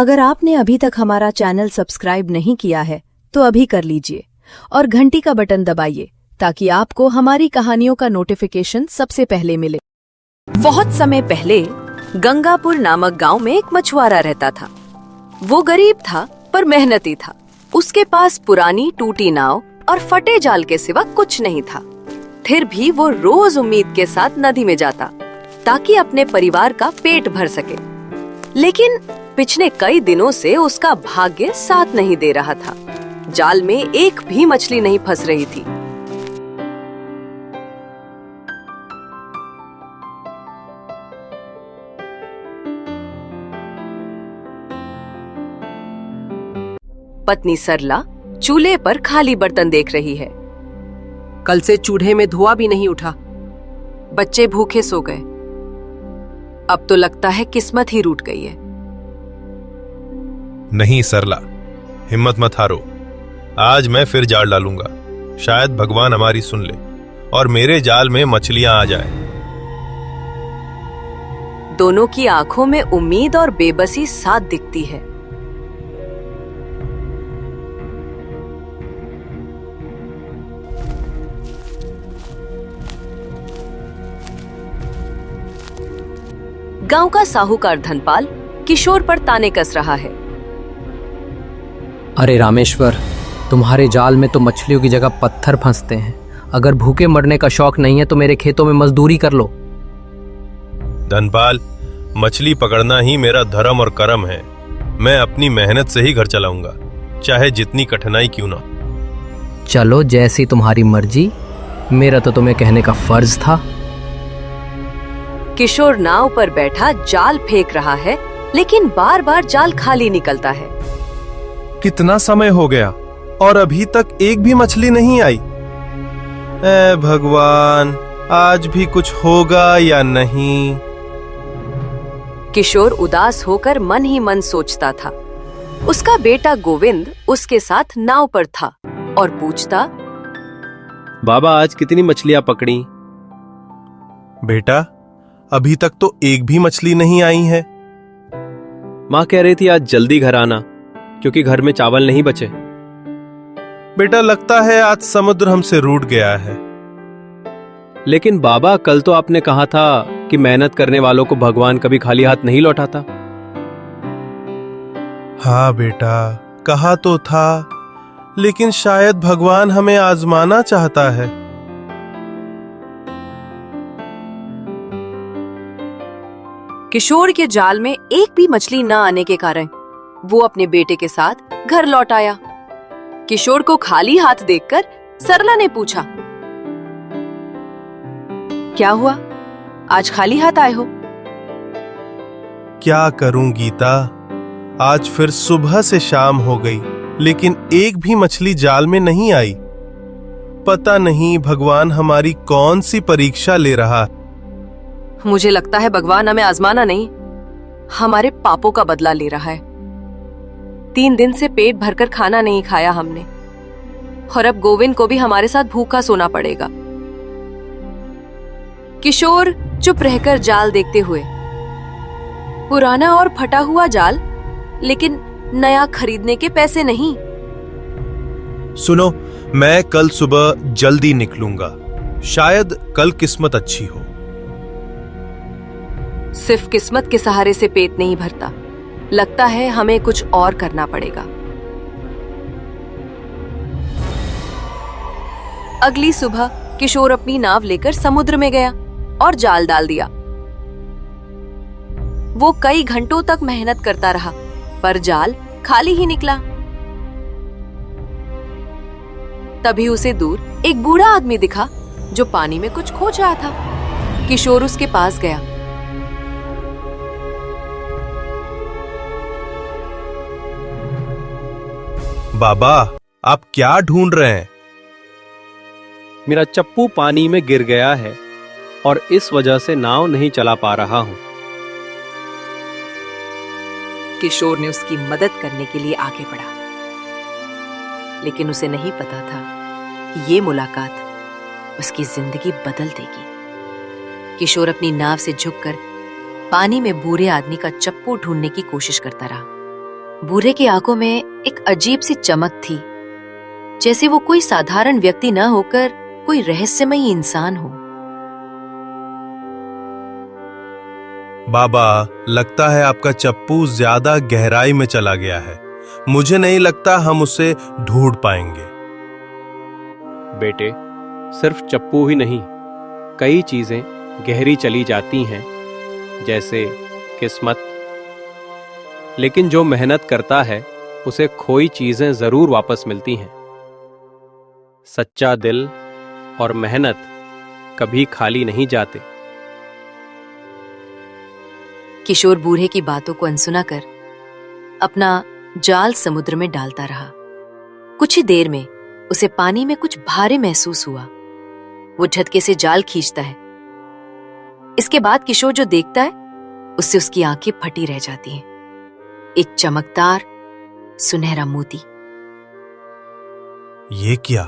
अगर आपने अभी तक हमारा चैनल सब्सक्राइब नहीं किया है तो अभी कर लीजिए और घंटी का बटन दबाइए ताकि आपको हमारी कहानियों का नोटिफिकेशन सबसे पहले मिले। बहुत समय पहले गंगापुर नामक गांव में एक मछुआरा रहता था। वो गरीब था पर मेहनती था। उसके पास पुरानी टूटी नाव और फटे जाल के सिवा कुछ नहीं था। फिर भी वो रोज उम्मीद के साथ नदी में जाता ताकि अपने परिवार का पेट भर सके। लेकिन पिछले कई दिनों से उसका भाग्य साथ नहीं दे रहा था। जाल में एक भी मछली नहीं फंस रही थी। पत्नी सरला चूल्हे पर खाली बर्तन देख रही है। कल से चूल्हे में धुआं भी नहीं उठा। बच्चे भूखे सो गए। अब तो लगता है किस्मत ही रूठ गई है। नहीं सरला, हिम्मत मत हारो। आज मैं फिर जाल डालूंगा। शायद भगवान हमारी सुन ले और मेरे जाल में मछलियां आ जाए। दोनों की आंखों में उम्मीद और बेबसी साथ दिखती है। गांव का साहूकार धनपाल किशोर पर ताने कस रहा है। अरे रामेश्वर, तुम्हारे जाल में तो मछलियों की जगह पत्थर फंसते हैं। अगर भूखे मरने का शौक नहीं है तो मेरे खेतों में मजदूरी कर लो। धनपाल, मछली पकड़ना ही मेरा धर्म और कर्म है। मैं अपनी मेहनत से ही घर चलाऊंगा, चाहे जितनी कठिनाई क्यों ना। चलो, जैसी तुम्हारी मर्जी। मेरा तो तुम्हें कहने का फर्ज था। किशोर नाव पर बैठा जाल फेंक रहा है, लेकिन बार बार जाल खाली निकलता है। कितना समय हो गया और अभी तक एक भी मछली नहीं आई। ऐ भगवान, आज भी कुछ होगा या नहीं। किशोर उदास होकर मन ही मन सोचता था। उसका बेटा गोविंद उसके साथ नाव पर था और पूछता, बाबा, आज कितनी मछलियां पकड़ी? बेटा, अभी तक तो एक भी मछली नहीं आई है। माँ कह रही थी आज जल्दी घर आना क्योंकि घर में चावल नहीं बचे। बेटा, लगता है आज समुद्र हमसे रूठ गया है। लेकिन बाबा, कल तो आपने कहा था कि मेहनत करने वालों को भगवान कभी खाली हाथ नहीं लौटाता। हाँ बेटा, कहा तो था, लेकिन शायद भगवान हमें आजमाना चाहता है। किशोर के जाल में एक भी मछली न आने के कारण वो अपने बेटे के साथ घर लौट आया। किशोर को खाली हाथ देखकर सरला ने पूछा, क्या हुआ? आज खाली हाथ आए हो? क्या करूं गीता, आज फिर सुबह से शाम हो गई, लेकिन एक भी मछली जाल में नहीं आई। पता नहीं भगवान हमारी कौन सी परीक्षा ले रहा। मुझे लगता है भगवान हमें आजमाना नहीं, हमारे पापों का बदला ले रहा है। 3 दिन से पेट भरकर खाना नहीं खाया हमने, और अब गोविंद को भी हमारे साथ भूखा सोना पड़ेगा। किशोर चुप रहकर जाल देखते हुए, पुराना और फटा हुआ जाल, लेकिन नया खरीदने के पैसे नहीं। सुनो, मैं कल सुबह जल्दी निकलूंगा। शायद कल किस्मत अच्छी हो। सिर्फ किस्मत के सहारे से पेट नहीं भरता, लगता है हमें कुछ और करना पड़ेगा। अगली सुबह किशोर अपनी नाव लेकर समुद्र में गया और जाल डाल दिया। वो कई घंटों तक मेहनत करता रहा, पर जाल खाली ही निकला। तभी उसे दूर एक बूढ़ा आदमी दिखा जो पानी में कुछ खोज रहा था। किशोर उसके पास गया। बाबा, आप क्या ढूंढ रहे हैं? मेरा चप्पू पानी में गिर गया है और इस वजह से नाव नहीं चला पा रहा हूं। किशोर ने उसकी मदद करने के लिए आगे बढ़ा, लेकिन उसे नहीं पता था कि ये मुलाकात उसकी जिंदगी बदल देगी। किशोर अपनी नाव से झुककर पानी में बूढ़े आदमी का चप्पू ढूंढने की कोशिश करता रहा, बूढ़े की आंखों में एक अजीब सी चमक थी, जैसे वो कोई साधारण व्यक्ति न होकर कोई रहस्यमयी इंसान हो। बाबा, लगता है आपका चप्पू ज्यादा गहराई में चला गया है। मुझे नहीं लगता हम उसे ढूंढ पाएंगे। बेटे, सिर्फ चप्पू ही नहीं, कई चीजें गहरी चली जाती हैं, जैसे किस्मत। लेकिन जो मेहनत करता है उसे खोई चीजें जरूर वापस मिलती हैं। सच्चा दिल और मेहनत कभी खाली नहीं जाते। किशोर बूढ़े की बातों को अनसुना कर अपना जाल समुद्र में डालता रहा। कुछ ही देर में उसे पानी में कुछ भारी महसूस हुआ। वो झटके से जाल खींचता है। इसके बाद किशोर जो देखता है उससे उसकी आंखें फटी रह जाती हैं। एक चमकदार सुनहरा मोती। ये क्या,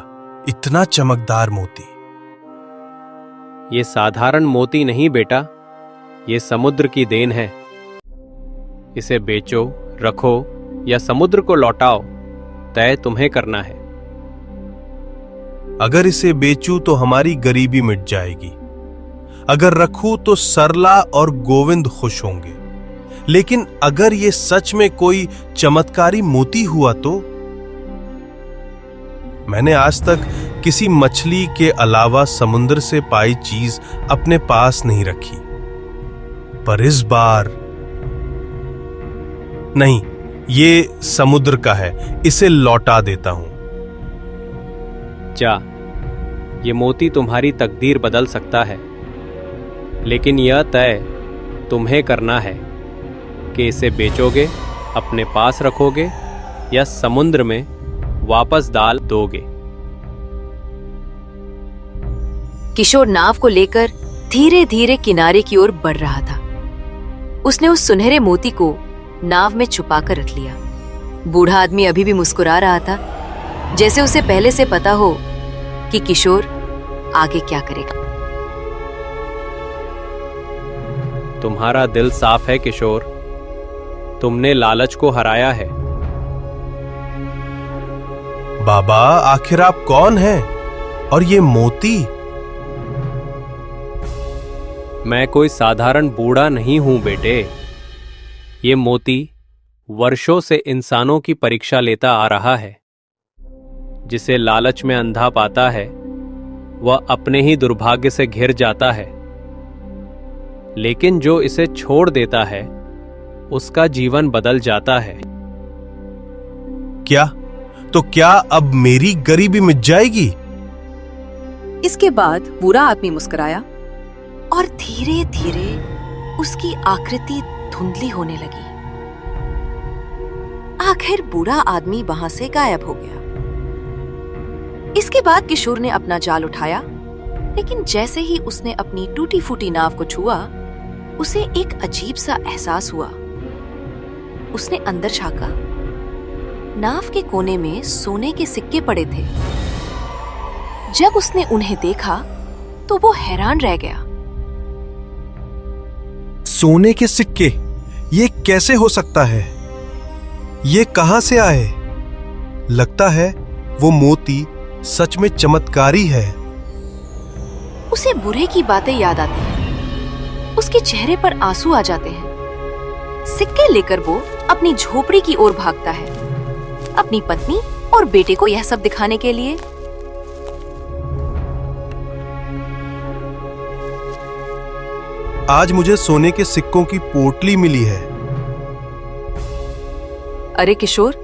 इतना चमकदार मोती? ये साधारण मोती नहीं बेटा, ये समुद्र की देन है। इसे बेचो, रखो या समुद्र को लौटाओ, तय तुम्हें करना है। अगर इसे बेचूं तो हमारी गरीबी मिट जाएगी। अगर रखूं तो सरला और गोविंद खुश होंगे। लेकिन अगर ये सच में कोई चमत्कारी मोती हुआ तो? मैंने आज तक किसी मछली के अलावा समुद्र से पाई चीज अपने पास नहीं रखी, पर इस बार नहीं, ये समुद्र का है, इसे लौटा देता हूं। जा, ये मोती तुम्हारी तकदीर बदल सकता है, लेकिन यह तय तुम्हें करना है कि इसे बेचोगे, अपने पास रखोगे या समुद्र में वापस डाल दोगे। किशोर नाव को लेकर धीरे धीरे किनारे की ओर बढ़ रहा था। उसने उस सुनहरे मोती को नाव में छुपाकर रख लिया। बूढ़ा आदमी अभी भी मुस्कुरा रहा था, जैसे उसे पहले से पता हो कि किशोर आगे क्या करेगा। तुम्हारा दिल साफ है किशोर, तुमने लालच को हराया है। बाबा, आखिर आप कौन हैं? और ये मोती? मैं कोई साधारण बूढ़ा नहीं हूं बेटे। ये मोती वर्षों से इंसानों की परीक्षा लेता आ रहा है। जिसे लालच में अंधा पाता है वह अपने ही दुर्भाग्य से घिर जाता है, लेकिन जो इसे छोड़ देता है उसका जीवन बदल जाता है। क्या? तो क्या अब मेरी गरीबी मिट जाएगी? इसके बाद बूढ़ा आदमी मुस्कुराया और धीरे धीरे उसकी आकृति धुंधली होने लगी। आखिर बूढ़ा आदमी वहां से गायब हो गया। इसके बाद किशोर ने अपना जाल उठाया, लेकिन जैसे ही उसने अपनी टूटी फूटी नाव को छुआ, उसे एक अजीब सा एहसास हुआ। उसने अंदर झांका। नाव के कोने में सोने के सिक्के पड़े थे। जब उसने उन्हें देखा तो वो हैरान रह गया। सोने के सिक्के? ये कैसे हो सकता है? ये कहां से आए? लगता है वो मोती सच में चमत्कारी है। उसे बुरे की बातें याद आती हैं। उसके चेहरे पर आंसू आ जाते हैं। सिक्के लेकर वो अपनी झोपड़ी की ओर भागता है, अपनी पत्नी और बेटे को यह सब दिखाने के लिए। आज मुझे सोने के सिक्कों की पोटली मिली है। अरे किशोर,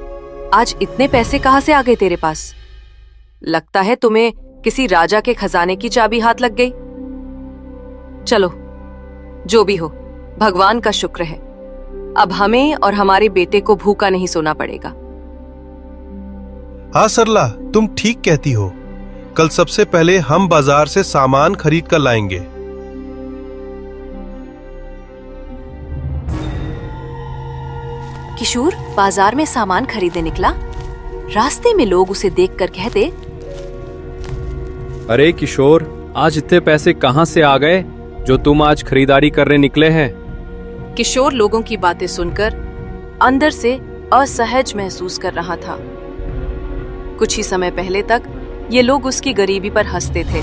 आज इतने पैसे कहां से आ गए तेरे पास? लगता है तुम्हें किसी राजा के खजाने की चाबी हाथ लग गई। चलो, जो भी हो, भगवान का शुक्र है। अब हमें और हमारे बेटे को भूखा नहीं सोना पड़ेगा। हाँ सरला, तुम ठीक कहती हो। कल सबसे पहले हम बाजार से सामान खरीद कर लाएंगे। किशोर बाजार में सामान खरीदने निकला। रास्ते में लोग उसे देखकर कहते, अरे किशोर, आज इतने पैसे कहां से आ गए जो तुम आज खरीदारी करने निकले हैं? किशोर लोगों की बातें सुनकर अंदर से असहज महसूस कर रहा था। कुछ ही समय पहले तक ये लोग उसकी गरीबी पर हंसते थे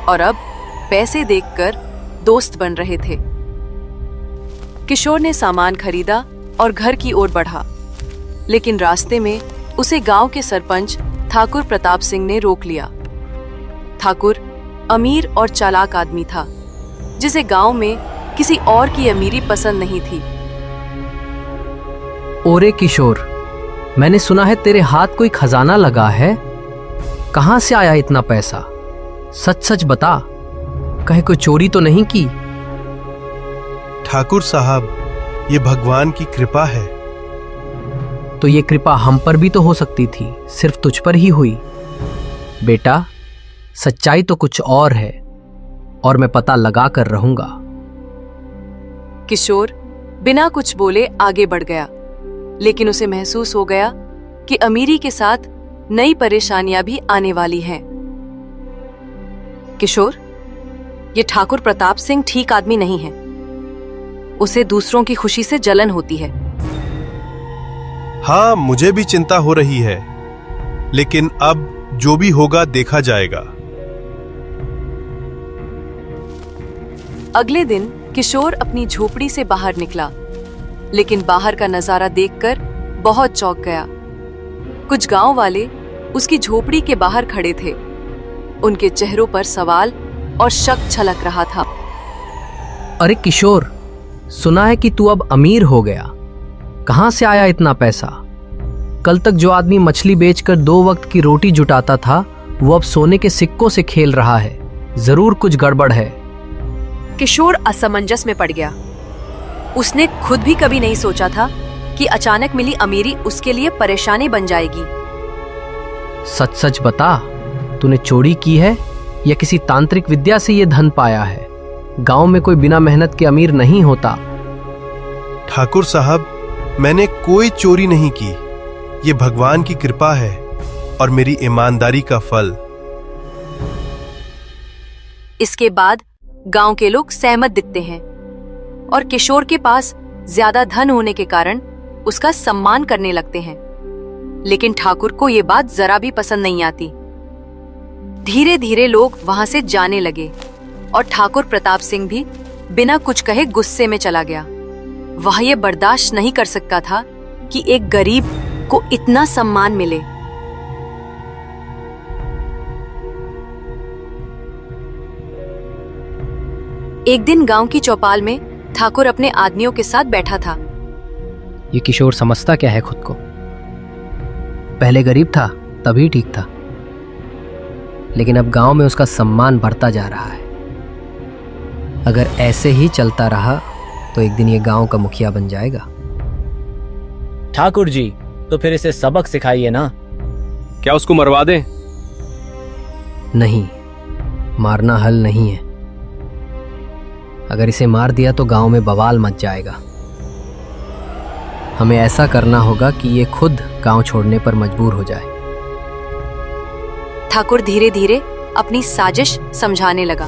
और अब पैसे देखकर दोस्त बन रहे थे। किशोर ने सामान खरीदा और घर की ओर बढ़ा, लेकिन रास्ते में उसे गांव के सरपंच ठाकुर प्रताप सिंह ने रोक लिया। ठाकुर अमीर और चालाक आदमी था, जिसे गांव में किसी और की अमीरी पसंद नहीं थी। ओरे किशोर, मैंने सुना है तेरे हाथ कोई खजाना लगा है। कहां से आया इतना पैसा? सच सच बता, कहीं कोई चोरी तो नहीं की? ठाकुर साहब, ये भगवान की कृपा है। तो ये कृपा हम पर भी तो हो सकती थी, सिर्फ तुझ पर ही हुई। बेटा, सच्चाई तो कुछ और है और मैं पता लगा कर रहूंगा। किशोर बिना कुछ बोले आगे बढ़ गया, लेकिन उसे महसूस हो गया कि अमीरी के साथ नई परेशानियां भी आने वाली हैं। किशोर, ये ठाकुर प्रताप सिंह ठीक आदमी नहीं है। उसे दूसरों की खुशी से जलन होती है। हाँ, मुझे भी चिंता हो रही है, लेकिन अब जो भी होगा देखा जाएगा। अगले दिन किशोर अपनी झोपड़ी से बाहर निकला, लेकिन बाहर का नजारा देखकर बहुत चौंक गया। कुछ गांव वाले उसकी झोपड़ी के बाहर खड़े थे। उनके चेहरों पर सवाल और शक छलक रहा था। अरे किशोर, सुना है कि तू अब अमीर हो गया। कहां से आया इतना पैसा? कल तक जो आदमी मछली बेचकर 2 वक्त की रोटी जुटाता था, वो अब सोने के सिक्कों से खेल रहा है। जरूर कुछ गड़बड़ है। किशोर असमंजस में पड़ गया। उसने खुद भी कभी नहीं सोचा था कि अचानक मिली अमीरी उसके लिए परेशानी बन जाएगी। सच सच बता, तूने चोरी की है या किसी तांत्रिक विद्या से ये धन पाया है? गांव में कोई बिना मेहनत के अमीर नहीं होता। ठाकुर साहब, मैंने कोई चोरी नहीं की। ये भगवान की कृपा है और मेरी ईमानदारी का फल। इसके बाद गांव के लोग सहमत दिखते हैं और किशोर के पास ज्यादा धन होने के कारण उसका सम्मान करने लगते हैं। लेकिन ठाकुर को ये बात जरा भी पसंद नहीं आती। धीरे धीरे लोग वहां से जाने लगे और ठाकुर प्रताप सिंह भी बिना कुछ कहे गुस्से में चला गया। वह ये बर्दाश्त नहीं कर सकता था कि एक गरीब को इतना सम्मान मिले। एक दिन गांव की चौपाल में ठाकुर अपने आदमियों के साथ बैठा था। ये किशोर समझता क्या है खुद को? पहले गरीब था तभी ठीक था, लेकिन अब गांव में उसका सम्मान बढ़ता जा रहा है। अगर ऐसे ही चलता रहा तो एक दिन ये गांव का मुखिया बन जाएगा। ठाकुर जी, तो फिर इसे सबक सिखाइए ना। क्या उसको मरवा दें? नहीं, मारना हल नहीं है। अगर इसे मार दिया तो गांव में बवाल मच जाएगा। हमें ऐसा करना होगा कि ये खुद गांव छोड़ने पर मजबूर हो जाए। ठाकुर धीरे धीरे अपनी साजिश समझाने लगा।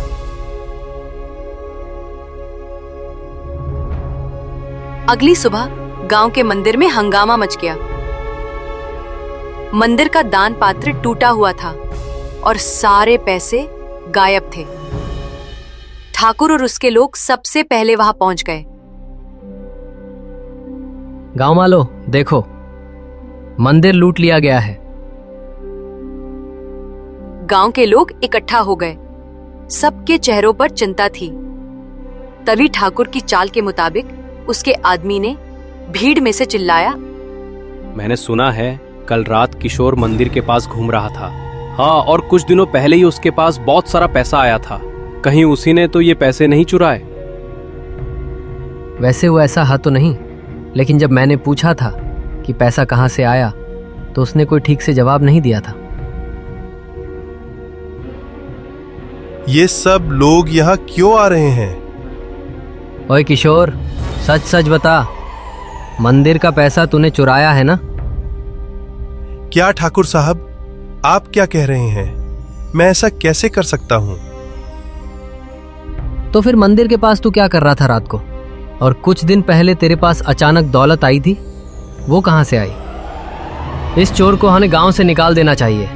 अगली सुबह गांव के मंदिर में हंगामा मच गया। मंदिर का दान पात्र टूटा हुआ था और सारे पैसे गायब थे। ठाकुर और उसके लोग सबसे पहले वहां पहुंच गए। गांव वालों, देखो, मंदिर लूट लिया गया है। गांव के लोग इकट्ठा हो गए। सबके चेहरों पर चिंता थी। तभी ठाकुर की चाल के मुताबिक उसके आदमी ने भीड़ में से चिल्लाया, मैंने सुना है कल रात किशोर मंदिर के पास घूम रहा था। हाँ, और कुछ दिनों पहले ही उसके पास बहुत सारा पैसा आया था। कहीं उसी ने तो ये पैसे नहीं चुराए? वैसे वो ऐसा हा तो नहीं, लेकिन जब मैंने पूछा था कि पैसा कहां से आया तो उसने कोई ठीक से जवाब नहीं दिया था। ये सब लोग यहाँ क्यों आ रहे हैं? ओए किशोर, सच सच बता, मंदिर का पैसा तूने चुराया है ना? क्या ठाकुर साहब, आप क्या कह रहे हैं? मैं ऐसा कैसे कर सकता हूं? तो फिर मंदिर के पास तू क्या कर रहा था रात को? और कुछ दिन पहले तेरे पास अचानक दौलत आई थी। वो कहां से आई? इस चोर को हमें गांव से निकाल देना चाहिए।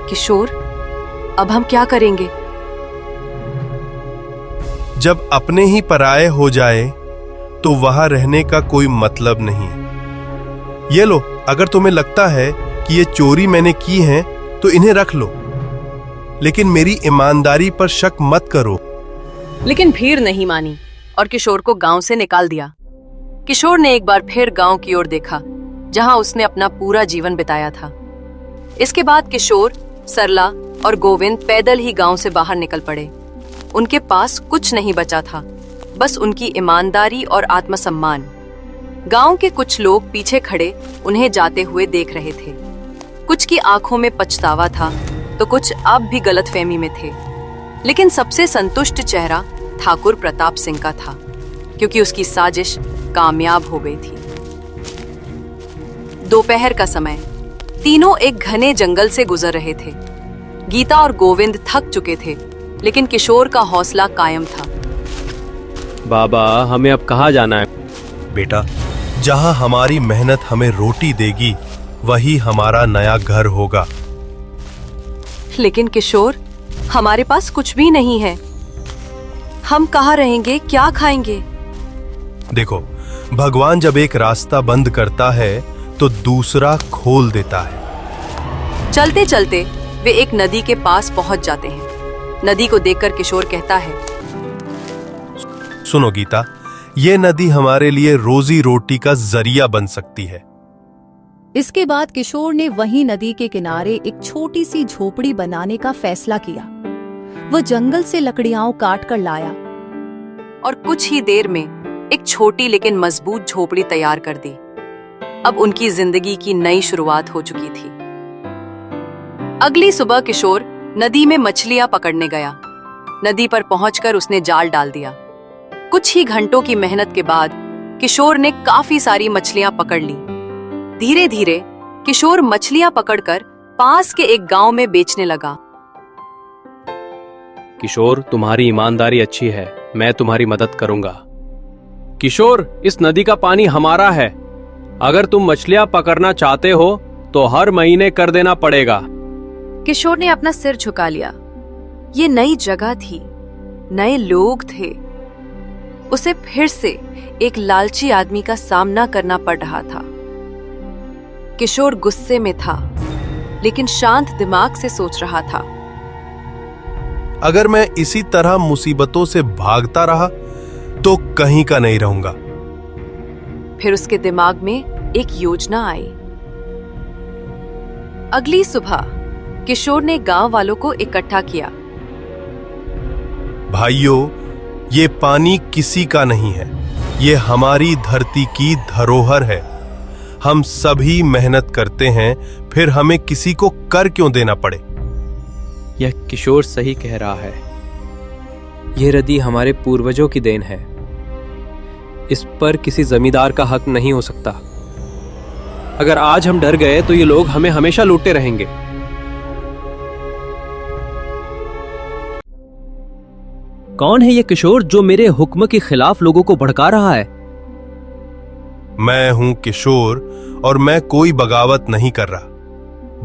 किशोर, अब हम क्या करेंगे? जब अपने ही पराये हो जाए तो वहां रहने का कोई मतलब नहीं। ये लो, अगर तुम्हें लगता है कि ये चोरी मैंने की है तो इन्हें रख लो, लेकिन मेरी ईमानदारी पर शक मत करो। लेकिन भीड़ नहीं मानी और किशोर को गांव से निकाल दिया। किशोर ने एक बार फिर गांव की ओर देखा, जहां उसने अपना पूरा जीवन बिताया था। इसके बाद किशोर, सरला और गोविंद पैदल ही गांव से बाहर निकल पड़े। उनके पास कुछ नहीं बचा था, बस उनकी ईमानदारी और आत्मसम्मान। गांव के कुछ लोग पीछे खड़े उन्हें जाते हुए देख रहे थे। कुछ की आंखों में पछतावा था तो कुछ अब भी गलतफहमी में थे। लेकिन सबसे संतुष्ट चेहरा ठाकुर प्रताप सिंह का था, क्योंकि उसकी साजिश कामयाब हो गई थी। दोपहर का समय, तीनों एक घने जंगल से गुजर रहे थे। गीता और गोविंद थक चुके थे, लेकिन किशोर का हौसला कायम था। बाबा, हमें अब कहाँ जाना है? बेटा, जहां हमारी मेहनत हमें रोटी देगी वही हमारा नया घर होगा। लेकिन किशोर, हमारे पास कुछ भी नहीं है। हम कहाँ रहेंगे, क्या खाएंगे? देखो, भगवान जब एक रास्ता बंद करता है तो दूसरा खोल देता है। चलते चलते वे एक नदी के पास पहुंच जाते हैं। नदी को देखकर किशोर कहता है, सुनो गीता, ये नदी हमारे लिए रोजी रोटी का जरिया बन सकती है। इसके बाद किशोर ने वहीं नदी के किनारे एक छोटी सी झोपड़ी बनाने का फैसला किया। वो जंगल से लकड़ियां काट कर लाया और कुछ ही देर में एक छोटी लेकिन मजबूत झोपड़ी तैयार कर दी। अब उनकी जिंदगी की नई शुरुआत हो चुकी थी। अगली सुबह किशोर नदी में मछलियां पकड़ने गया। नदी पर पहुंचकर उसने जाल डाल दिया। कुछ ही घंटों की मेहनत के बाद किशोर ने काफी सारी मछलियां पकड़ ली। धीरे धीरे किशोर मछलियां पकड़कर पास के एक गांव में बेचने लगा। किशोर, तुम्हारी ईमानदारी अच्छी है, मैं तुम्हारी मदद करूंगा। किशोर, इस नदी का पानी हमारा है। अगर तुम मछलियां पकड़ना चाहते हो तो हर महीने कर देना पड़ेगा। किशोर ने अपना सिर झुका लिया। ये नई जगह थी, नए लोग थे। उसे फिर से एक लालची आदमी का सामना करना पड़ रहा था। किशोर गुस्से में था, लेकिन शांत दिमाग से सोच रहा था। अगर मैं इसी तरह मुसीबतों से भागता रहा तो कहीं का नहीं रहूंगा। फिर उसके दिमाग में एक योजना आई। अगली सुबह किशोर ने गांव वालों को इकट्ठा किया। भाइयों, ये पानी किसी का नहीं है, ये हमारी धरती की धरोहर है। हम सभी मेहनत करते हैं, फिर हमें किसी को कर क्यों देना पड़े? यह किशोर सही कह रहा है। यह नदी हमारे पूर्वजों की देन है। इस पर किसी जमींदार का हक नहीं हो सकता। अगर आज हम डर गए तो ये लोग हमें हमेशा लूटते रहेंगे। कौन है ये किशोर जो मेरे हुक्म के खिलाफ लोगों को भड़का रहा है? मैं हूं किशोर और मैं कोई बगावत नहीं कर रहा,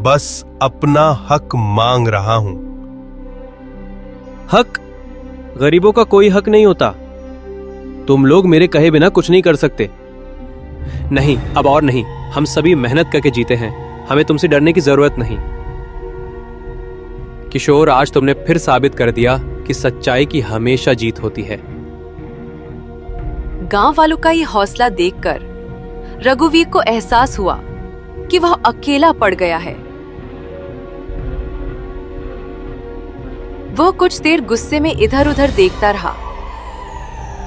बस अपना हक मांग रहा हूं। हक? गरीबों का कोई हक नहीं होता। तुम लोग मेरे कहे बिना कुछ नहीं कर सकते। नहीं, अब और नहीं। हम सभी मेहनत करके जीते हैं, हमें तुमसे डरने की जरूरत नहीं। किशोर, आज तुमने फिर साबित कर दिया कि सच्चाई की हमेशा जीत होती है। गांव वालों का ये हौसला देखकर रघुवीर को एहसास हुआ कि वह अकेला पड़ गया है। वह कुछ देर गुस्से में इधर उधर देखता रहा,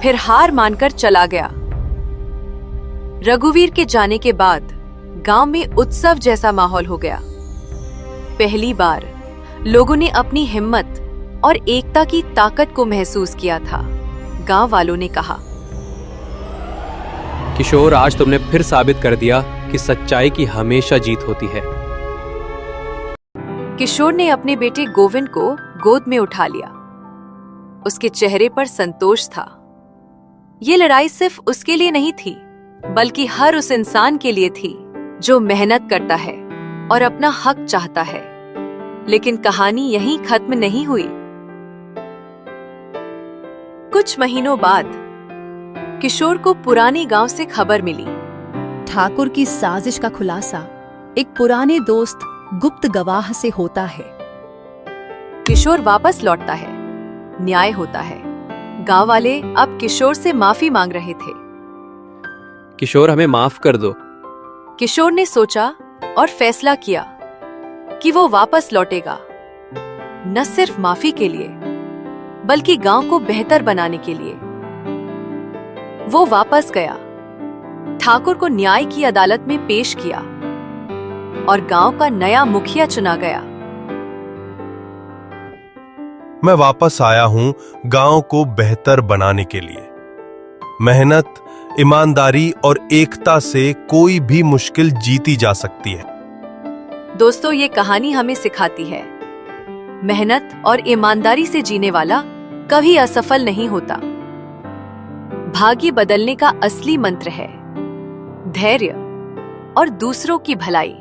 फिर हार मानकर चला गया। रघुवीर के जाने के बाद गांव में उत्सव जैसा माहौल हो गया। पहली बार लोगों ने अपनी हिम्मत और एकता की ताकत को महसूस किया था। गांव वालों ने कहा, किशोर, आज तुमने फिर साबित कर दिया कि सच्चाई की हमेशा जीत होती है। किशोर ने अपने बेटे गोविंद को गोद में उठा लिया। उसके चेहरे पर संतोष था। ये लड़ाई सिर्फ उसके लिए नहीं थी, बल्कि हर उस इंसान के लिए थी जो मेहनत करता है और अपना हक चाहता है। लेकिन कहानी यहीं खत्म नहीं हुई। कुछ महीनों बाद किशोर को पुराने गांव से खबर मिली। ठाकुर की साजिश का खुलासा एक पुराने दोस्त गुप्त गवाह से होता है। किशोर वापस लौटता है, न्याय होता है। गांव वाले अब किशोर से माफी मांग रहे थे। किशोर, हमें माफ कर दो। किशोर ने सोचा और फैसला किया कि वो वापस लौटेगा, न सिर्फ माफी के लिए बल्कि गांव को बेहतर बनाने के लिए। वो वापस गया, ठाकुर को न्याय की अदालत में पेश किया और गांव का नया मुखिया चुना गया। मैं वापस आया हूं गांव को बेहतर बनाने के लिए। मेहनत, ईमानदारी और एकता से कोई भी मुश्किल जीती जा सकती है। दोस्तों, ये कहानी हमें सिखाती है, मेहनत और ईमानदारी से जीने वाला कभी असफल नहीं होता। भाग्य बदलने का असली मंत्र है धैर्य और दूसरों की भलाई।